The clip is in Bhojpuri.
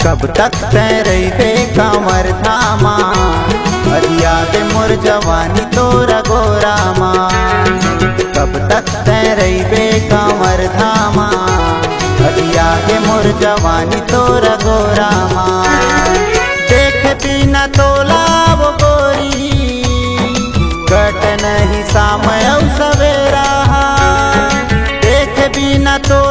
कब तक तैं रहिबे कांवर धामा, अजिया दे मोर जवानी तोरा गोरामा। कब तक तैं रहिबे कांवर धामा, अजिया दे मोर जवानी तोरा गोरामा। देख बिना तोला वो गोरी, कट नहीं शाम औ सवेरा। देख बिना तो